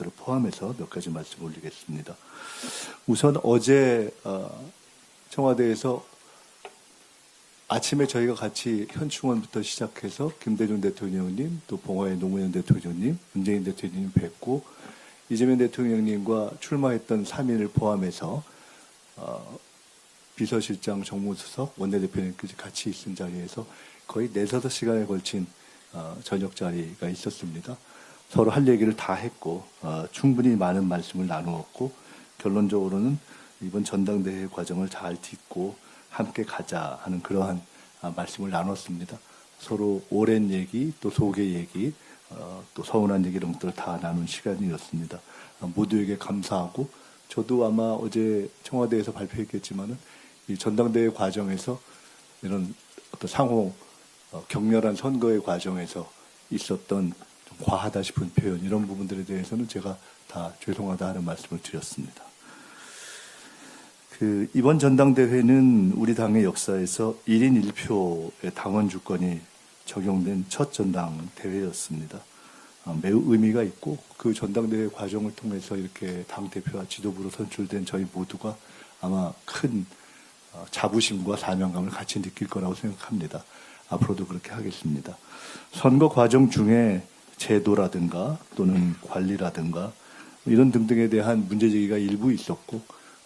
것들을 포함해서 몇 가지 말씀 올리겠습니다. 우선 어제 청와대에서 아침에 저희가 같이 현충원부터 시작해서 김대중 대통령님, 또 봉화의 노무현 대통령님, 문재인 대통령님 뵙고 이재명 대통령님과 출마했던 3인을 포함해서 비서실장, 정무수석, 원내대표님까지 같이 있은 자리에서 거의 4-5시간에 걸친 저녁 자리가 있었습니다. 서로 할 얘기를 다 했고 충분히 많은 말씀을 나누었고 결론적으로는 이번 전당대회 과정을 잘 딛고 함께 가자 하는 그러한 말씀을 나눴습니다. 서로 오랜 얘기, 또 속의 얘기, 또 서운한 얘기 이런 것들을 다 나눈 시간이었습니다. 모두에게 감사하고 저도 아마 어제 청와대에서 발표했겠지만은 이 전당대회 과정에서 이런 어떤 상호 격렬한 선거의 과정에서 있었던 좀 과하다 싶은 표현 이런 부분들에 대해서는 제가 다 죄송하다 하는 말씀을 드렸습니다. 이번 전당대회는 우리 당의 역사에서 1인 1표의 당원 주권이 적용된 첫 전당대회였습니다. 매우 의미가 있고 그 전당대회 과정을 통해서 이렇게 당대표와 지도부로 선출된 저희 모두가 아마 큰 자부심과 사명감을 같이 느낄 거라고 생각합니다. 앞으로도 그렇게 하겠습니다. 선거 과정 중에 제도라든가 또는 관리라든가 이런 등등에 대한 문제제기가 일부 있었고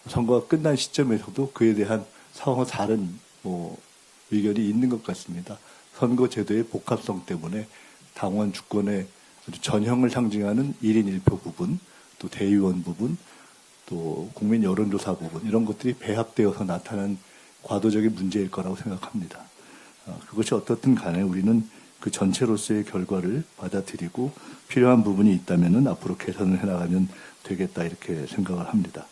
선거가 끝난 시점에서도 그에 대한 상호 다른 의견이 있는 것 같습니다. 선거제도의 복합성 때문에 당원 주권의 전형을 상징하는 1인 1표 부분, 또 대의원 부분, 또 국민 여론조사 부분 이런 것들이 배합되어서 나타난 과도적인 문제일 거라고 생각합니다. 그것이 어떻든 간에 우리는 그 전체로서의 결과를 받아들이고 필요한 부분이 있다면 앞으로 개선을 해나가면 되겠다 이렇게 생각을 합니다.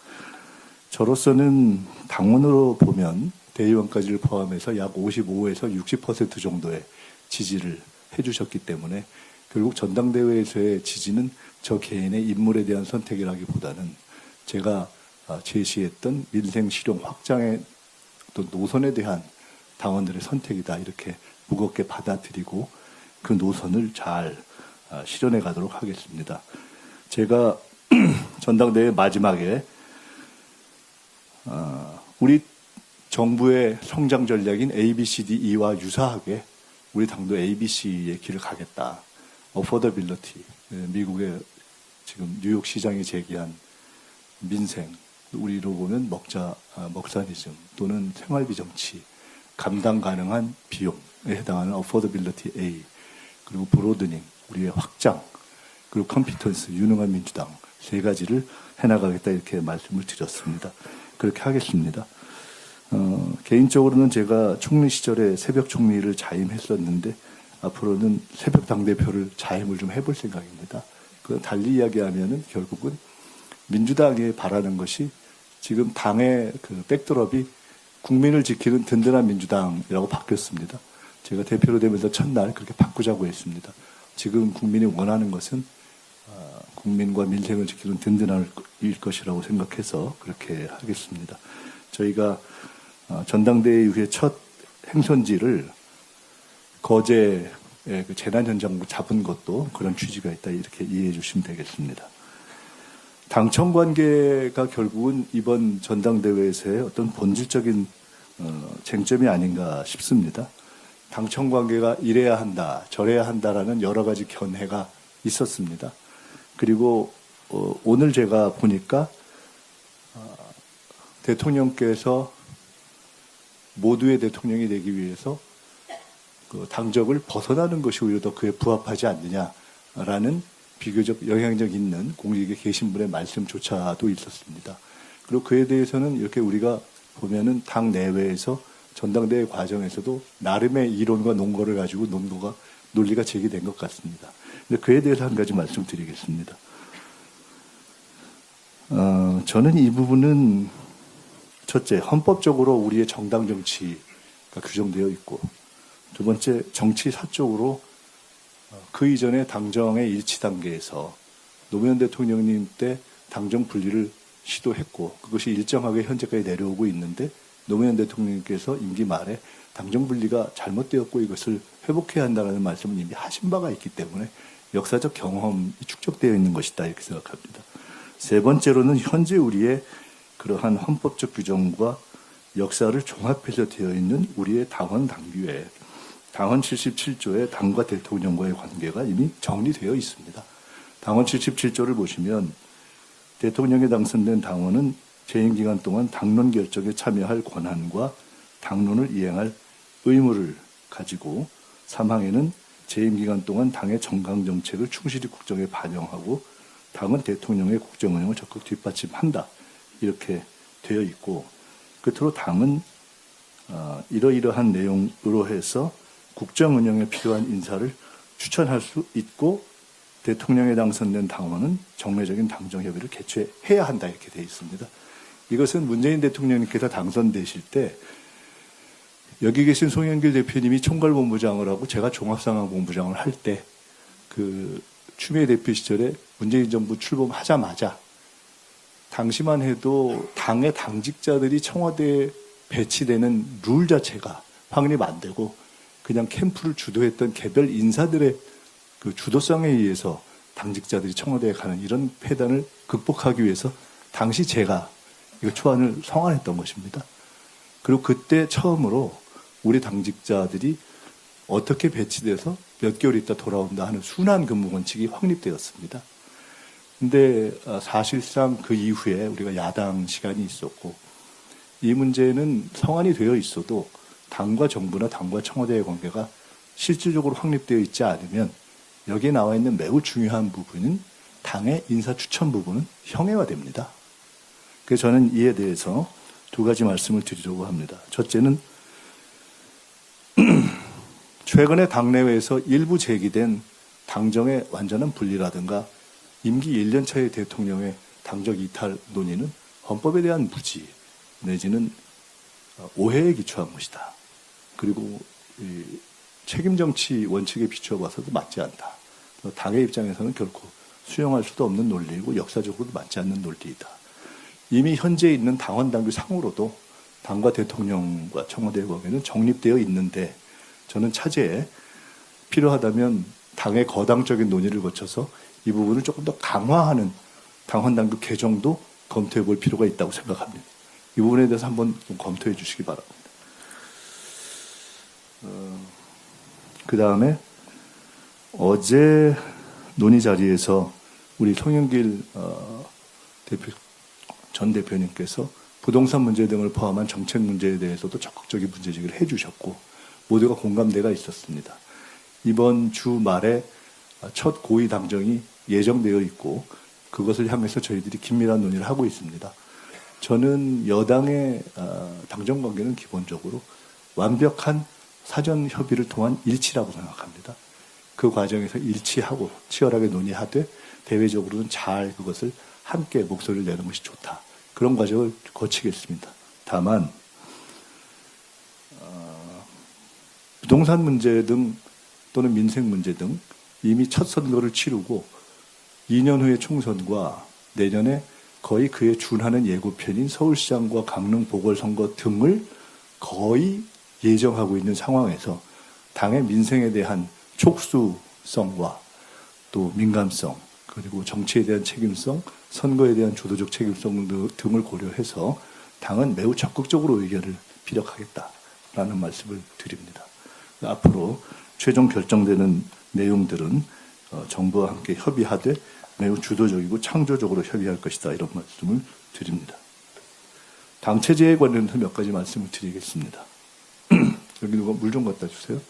저로서는 당원으로 보면 대의원까지를 포함해서 약 55에서 60% 정도의 지지를 해주셨기 때문에 결국 전당대회에서의 지지는 저 개인의 인물에 대한 선택이라기보다는 제가 제시했던 민생 실용 확장의 또 노선에 대한 당원들의 선택이다 이렇게 무겁게 받아들이고 그 노선을 잘 실현해 가도록 하겠습니다. 제가 전당대회 마지막에 우리 정부의 성장 전략인 ABCDE와 유사하게 우리 당도 ABC의 길을 가겠다. 어포더빌리티, 미국의 지금 뉴욕 시장이 제기한 민생, 우리로 보면 먹사니즘 또는 생활비 정치, 감당 가능한 비용에 해당하는 어포더빌리티 A, 그리고 브로드닝, 우리의 확장, 그리고 컴피턴스, 유능한 민주당 세 가지를 해나가겠다 이렇게 말씀을 드렸습니다. 그렇게 하겠습니다. 개인적으로는 제가 총리 시절에 새벽 총리를 자임했었는데 앞으로는 새벽 당대표를 자임을 좀 해볼 생각입니다. 그건 달리 이야기하면은 결국은 민주당이 바라는 것이 지금 당의 그 백드롭이 국민을 지키는 든든한 민주당이라고 바뀌었습니다. 제가 대표로 되면서 첫날 그렇게 바꾸자고 했습니다. 지금 국민이 원하는 것은 국민과 민생을 지키는 든든할 것이라고 생각해서 그렇게 하겠습니다. 저희가 전당대회 이후에 첫 행선지를 거제의 그 재난 현장으로 잡은 것도 그런 취지가 있다 이렇게 이해해 주시면 되겠습니다. 당청 관계가 결국은 이번 전당대회에서의 어떤 본질적인 쟁점이 아닌가 싶습니다. 당청 관계가 이래야 한다, 저래야 한다라는 여러 가지 견해가 있었습니다. 그리고 오늘 제가 보니까 대통령께서 모두의 대통령이 되기 위해서 그 당적을 벗어나는 것이 오히려 더 그에 부합하지 않느냐라는 비교적 영향력 있는 공직에 계신 분의 말씀조차도 있었습니다. 그리고 그에 대해서는 이렇게 우리가 보면은 당 내외에서 전당대회 과정에서도 나름의 이론과 논거를 가지고 논리가 제기된 것 같습니다. 근데 그에 대해서 한 가지 말씀드리겠습니다. 저는 이 부분은 첫째, 헌법적으로 우리의 정당 정치가 규정되어 있고 두 번째, 정치사적으로 그 이전에 당정의 일치 단계에서 노무현 대통령님 때 당정 분리를 시도했고 그것이 일정하게 현재까지 내려오고 있는데 노무현 대통령께서 임기 말에 당정 분리가 잘못되었고 이것을 회복해야 한다는 말씀을 이미 하신 바가 있기 때문에 역사적 경험이 축적되어 있는 것이다 이렇게 생각합니다. 세 번째로는 현재 우리의 그러한 헌법적 규정과 역사를 종합해서 되어 있는 우리의 당헌 당규에 당헌 77조의 당과 대통령과의 관계가 이미 정리되어 있습니다. 당헌 77조를 보시면 대통령에 당선된 당원은 재임 기간 동안 당론 결정에 참여할 권한과 당론을 이행할 의무를 가지고 사망에는 재임 기간 동안 당의 정강 정책을 충실히 국정에 반영하고 당은 대통령의 국정 운영을 적극 뒷받침한다. 이렇게 되어 있고 끝으로 당은 이러이러한 내용으로 해서 국정 운영에 필요한 인사를 추천할 수 있고 대통령에 당선된 당원은 정례적인 당정협의를 개최해야 한다 이렇게 되어 있습니다. 이것은 문재인 대통령님께서 당선되실 때 여기 계신 송영길 대표님이 총괄본부장을 하고 제가 종합상황본부장을 할 때 그 추미애 대표 시절에 문재인 정부 출범하자마자 당시만 해도 당의 당직자들이 청와대에 배치되는 룰 자체가 확립 안 되고 그냥 캠프를 주도했던 개별 인사들의 그 주도성에 의해서 당직자들이 청와대에 가는 이런 폐단을 극복하기 위해서 당시 제가 이거 초안을 성안했던 것입니다. 그리고 그때 처음으로 우리 당직자들이 어떻게 배치돼서 몇 개월 있다 돌아온다 하는 순환 근무 원칙이 확립되었습니다. 근데 사실상 그 이후에 우리가 야당 시간이 있었고 이 문제는 성안이 되어 있어도 당과 정부나 당과 청와대의 관계가 실질적으로 확립되어 있지 않으면 여기에 나와 있는 매우 중요한 부분은 당의 인사 추천 부분은 형해화됩니다. 그래서 저는 이에 대해서 두 가지 말씀을 드리려고 합니다. 첫째는 최근에 당내외에서 일부 제기된 당정의 완전한 분리라든가 임기 1년 차의 대통령의 당적 이탈 논의는 헌법에 대한 무지 내지는 오해에 기초한 것이다. 그리고 책임 정치 원칙에 비추어 봐서도 맞지 않다. 당의 입장에서는 결코 수용할 수도 없는 논리이고 역사적으로도 맞지 않는 논리이다. 이미 현재 있는 당원 당규 상으로도 당과 대통령과 청와대의 관계는 정립되어 있는데 저는 차제에 필요하다면 당의 거당적인 논의를 거쳐서 이 부분을 조금 더 강화하는 당헌 당규 개정도 검토해 볼 필요가 있다고 생각합니다. 이 부분에 대해서 한번 좀 검토해 주시기 바랍니다. 그 다음에 어제 논의 자리에서 우리 송영길 전 대표님께서 부동산 문제 등을 포함한 정책 문제에 대해서도 적극적인 문제제기를 해주셨고 모두가 공감대가 있었습니다. 이번 주 말에 첫 고위 당정이 예정되어 있고 그것을 향해서 저희들이 긴밀한 논의를 하고 있습니다. 저는 여당의 당정 관계는 기본적으로 완벽한 사전 협의를 통한 일치라고 생각합니다. 그 과정에서 일치하고 치열하게 논의하되 대외적으로는 잘 그것을 함께 목소리를 내는 것이 좋다. 그런 과정을 거치겠습니다. 다만 부동산 문제 등 또는 민생 문제 등 이미 첫 선거를 치르고 2년 후에 총선과 내년에 거의 그에 준하는 예고편인 서울시장과 강릉 보궐선거 등을 거의 예정하고 있는 상황에서 당의 민생에 대한 촉수성과 또 민감성 그리고 정치에 대한 책임성, 선거에 대한 주도적 책임성 등을 고려해서 당은 매우 적극적으로 의견을 피력하겠다라는 말씀을 드립니다. 앞으로 최종 결정되는 내용들은 정부와 함께 협의하되 매우 주도적이고 창조적으로 협의할 것이다 이런 말씀을 드립니다. 당 체제에 관련해서 몇 가지 말씀을 드리겠습니다. 여기 누가 물 좀 갖다 주세요.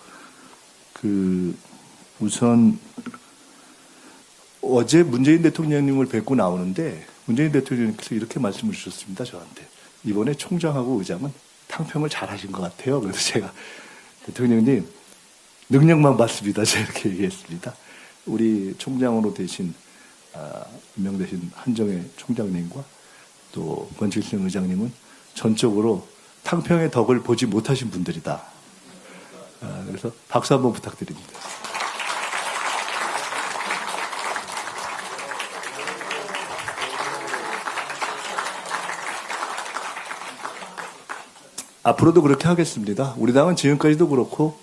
우선 어제 문재인 대통령님을 뵙고 나오는데 문재인 대통령님께서 이렇게 말씀을 주셨습니다. 저한테. 이번에 총장하고 의장은 탕평을 잘 하신 것 같아요. 그래서 제가 대통령님 능력만 봤습니다. 제가 이렇게 얘기했습니다. 우리 총장으로 임명되신 한정혜 총장님과 또 권칠승 의장님은 전적으로 탕평의 덕을 보지 못하신 분들이다. 그래서 박수 한번 부탁드립니다. 앞으로도 그렇게 하겠습니다. 우리 당은 지금까지도 그렇고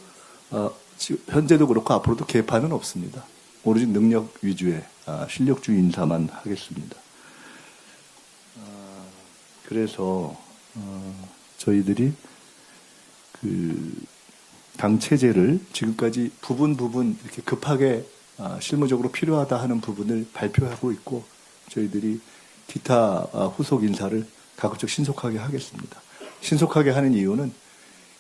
현재도 그렇고 앞으로도 개판은 없습니다. 오로지 능력 위주의 실력주의 인사만 하겠습니다. 그래서 저희들이 당 체제를 지금까지 부분 이렇게 급하게 실무적으로 필요하다 하는 부분을 발표하고 있고, 저희들이 기타 후속 인사를 가급적 신속하게 하겠습니다. 신속하게 하는 이유는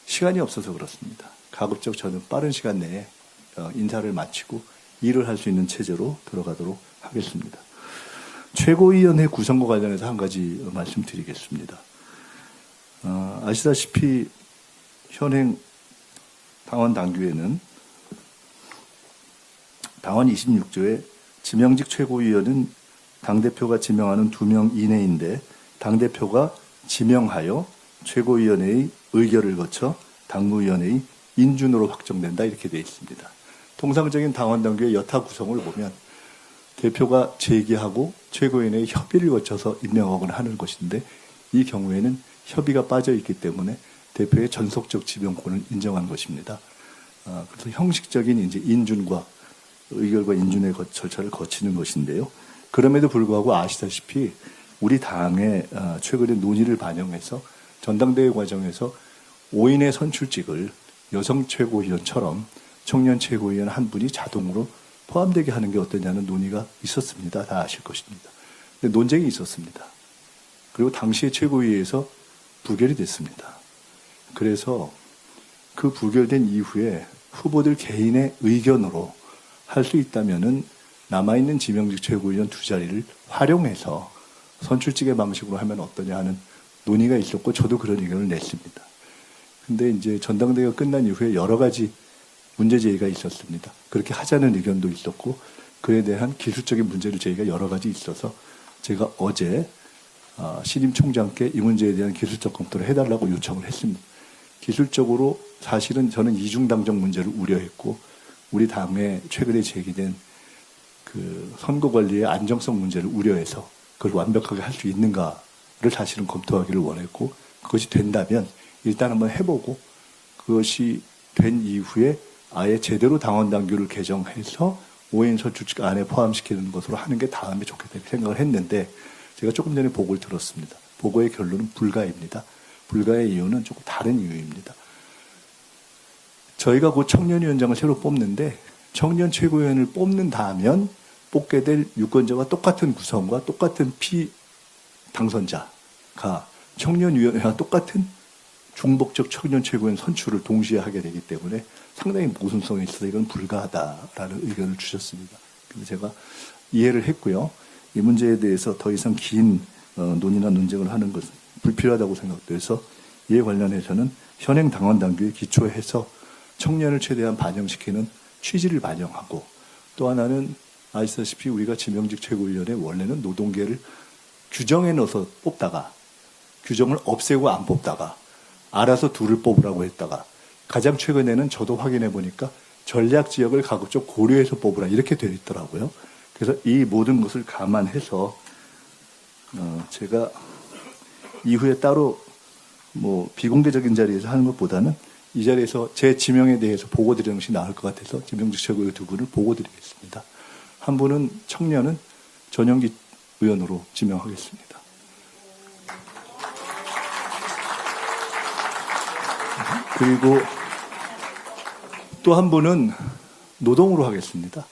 시간이 없어서 그렇습니다. 가급적 저는 빠른 시간 내에 인사를 마치고 일을 할 수 있는 체제로 들어가도록 하겠습니다. 최고위원회 구성과 관련해서 한 가지 말씀드리겠습니다. 아시다시피 현행 당원 당규에는 당원 26조에 지명직 최고위원은 당대표가 지명하는 2명 이내인데 당대표가 지명하여 최고위원회의 의결을 거쳐 당무위원회의 인준으로 확정된다, 이렇게 되어 있습니다. 통상적인 당원 당규의 여타 구성을 보면 대표가 제기하고 최고위원회의 협의를 거쳐서 임명하거나 하는 것인데, 이 경우에는 협의가 빠져 있기 때문에 대표의 전속적 지명권을 인정한 것입니다. 그래서 형식적인 이제 인준과 의결과 인준의 절차를 거치는 것인데요. 그럼에도 불구하고 아시다시피 우리 당의 최근의 논의를 반영해서 전당대회 과정에서 5인의 선출직을 여성 최고위원처럼 청년 최고위원 한 분이 자동으로 포함되게 하는 게 어떠냐는 논의가 있었습니다. 다 아실 것입니다. 근데 논쟁이 있었습니다. 그리고 당시에 최고위에서 부결이 됐습니다. 그래서 그 부결된 이후에 후보들 개인의 의견으로 할 수 있다면은 남아있는 지명직 최고위원 2자리를 활용해서 선출직의 방식으로 하면 어떠냐 하는 논의가 있었고, 저도 그런 의견을 냈습니다. 근데 이제 전당대회가 끝난 이후에 여러 가지 문제 제기가 있었습니다. 그렇게 하자는 의견도 있었고, 그에 대한 기술적인 문제를 제기가 여러 가지 있어서 제가 어제 신임 총장께 이 문제에 대한 기술적 검토를 해달라고 요청을 했습니다. 기술적으로 사실은 저는 이중당정 문제를 우려했고, 우리 당에 최근에 제기된 그 선거 관리의 안정성 문제를 우려해서 그걸 완벽하게 할 수 있는가를 사실은 검토하기를 원했고, 그것이 된다면 일단 한번 해보고, 그것이 된 이후에 아예 제대로 당원 당규를 개정해서 5인 선출직 안에 포함시키는 것으로 하는 게 다음에 좋겠다 이렇게 생각을 했는데, 제가 조금 전에 보고를 들었습니다. 보고의 결론은 불가입니다. 불가의 이유는 조금 다른 이유입니다. 저희가 곧 청년위원장을 새로 뽑는데, 청년 최고위원을 뽑는다면 뽑게 될 유권자와 똑같은 구성과 똑같은 피당선자가 청년위원회와 똑같은 중복적 청년 최고위원 선출을 동시에 하게 되기 때문에 상당히 모순성이 있어서 이건 불가하다라는 의견을 주셨습니다. 그래서 제가 이해를 했고요. 이 문제에 대해서 더 이상 긴 논의나 논쟁을 하는 것은 불필요하다고 생각돼서, 이에 관련해서는 현행 당원 당규에 기초해서 청년을 최대한 반영시키는 취지를 반영하고, 또 하나는 아시다시피 우리가 지명직 최고위원회 원래는 노동계를 규정에 넣어서 뽑다가 규정을 없애고 안 뽑다가 알아서 둘을 뽑으라고 했다가, 가장 최근에는 저도 확인해 보니까 전략 지역을 가급적 고려해서 뽑으라 이렇게 되어 있더라고요. 그래서 이 모든 것을 감안해서 제가 이후에 따로 뭐 비공개적인 자리에서 하는 것보다는 이 자리에서 제 지명에 대해서 보고 드리는 것이 나을 것 같아서 지명직 최고위원 2분을 보고 드리겠습니다. 한 분은 청년은 전영기 의원으로 지명하겠습니다. 그리고 또 한 분은 노동으로 하겠습니다.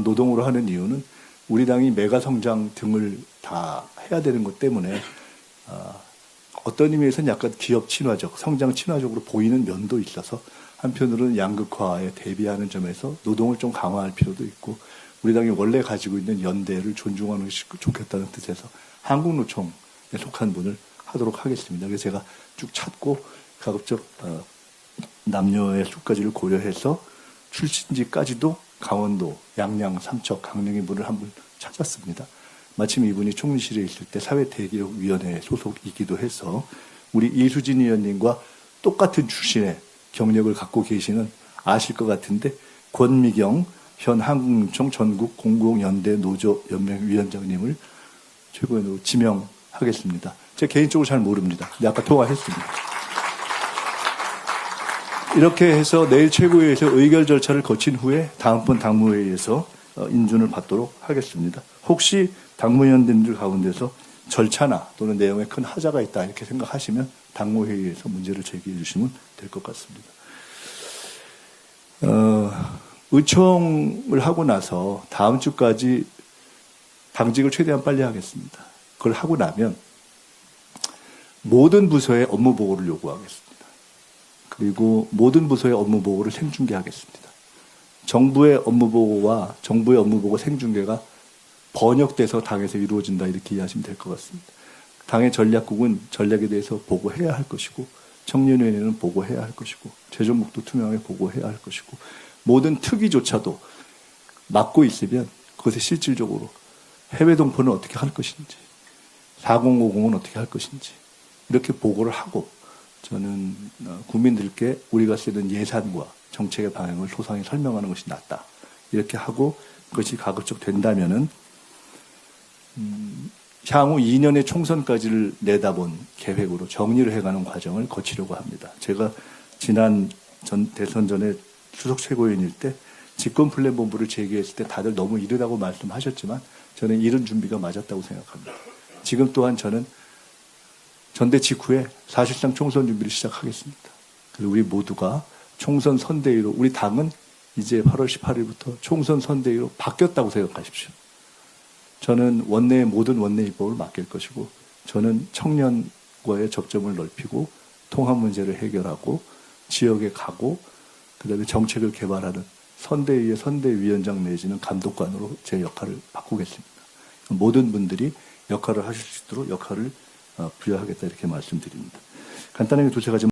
노동으로 하는 이유는 우리 당이 메가 성장 등을 다 해야 되는 것 때문에 어떤 의미에서는 약간 기업 친화적, 성장 친화적으로 보이는 면도 있어서, 한편으로는 양극화에 대비하는 점에서 노동을 좀 강화할 필요도 있고, 우리 당이 원래 가지고 있는 연대를 존중하는 것이 좋겠다는 뜻에서 한국노총에 속한 분을 하도록 하겠습니다. 그래서 제가 쭉 찾고 가급적 남녀의 수까지를 고려해서 출신지까지도 강원도, 양양, 삼척, 강릉의 분을 한 분 찾았습니다. 마침 이분이 총리실에 있을 때 사회대기업위원회 소속이기도 해서 우리 이수진 의원님과 똑같은 출신의 경력을 갖고 계시는, 아실 것 같은데, 권미경 현 한국노총 전국 공공연대 노조연맹 위원장님을 최고위원으로 지명하겠습니다. 제가 개인적으로 잘 모릅니다. 근데 아까 통화했습니다. 이렇게 해서 내일 최고위에서 의결 절차를 거친 후에 다음번 당무회의에서 인준을 받도록 하겠습니다. 혹시 당무위원님들 가운데서 절차나 또는 내용에 큰 하자가 있다 이렇게 생각하시면 당무회의에서 문제를 제기해 주시면 될 것 같습니다. 의총을 하고 나서 다음 주까지 당직을 최대한 빨리 하겠습니다. 그걸 하고 나면 모든 부서의 업무 보고를 요구하겠습니다. 그리고 모든 부서의 업무 보고를 생중계하겠습니다. 정부의 업무 보고와 정부의 업무 보고 생중계가 번역돼서 당에서 이루어진다 이렇게 이해하시면 될 것 같습니다. 당의 전략국은 전략에 대해서 보고해야 할 것이고 청년위원회는 보고해야 할 것이고 재정국도 투명하게 보고해야 할 것이고 모든 특위조차도 맡고 있으면 그것에 실질적으로 해외 동포는 어떻게 할 것인지 4050은 어떻게 할 것인지 이렇게 보고를 하고 저는 국민들께 우리가 쓰는 예산과 정책의 방향을 소상히 설명하는 것이 낫다. 이렇게 하고 그것이 가급적 된다면은 향후 2년의 총선까지를 내다본 계획으로 정리를 해가는 과정을 거치려고 합니다. 제가 지난 대선 전에 수석 최고위원일 때 집권플랜본부를 제기했을 때 다들 너무 이르다고 말씀하셨지만 저는 이른 준비가 맞았다고 생각합니다. 지금 또한 저는 전대 직후에 사실상 총선 준비를 시작하겠습니다. 그리고 우리 모두가 총선 선대위로 우리 당은 이제 8월 18일부터 총선 선대위로 바뀌었다고 생각하십시오. 저는 원내의 모든 원내 입법을 맡길 것이고 저는 청년과의 접점을 넓히고 통합 문제를 해결하고 지역에 가고 그다음에 정책을 개발하는 선대위의 선대위원장 내지는 감독관으로 제 역할을 바꾸겠습니다. 모든 분들이 역할을 하실 수 있도록 역할을 부여하겠다 이렇게 말씀드립니다. 간단하게 두세 가지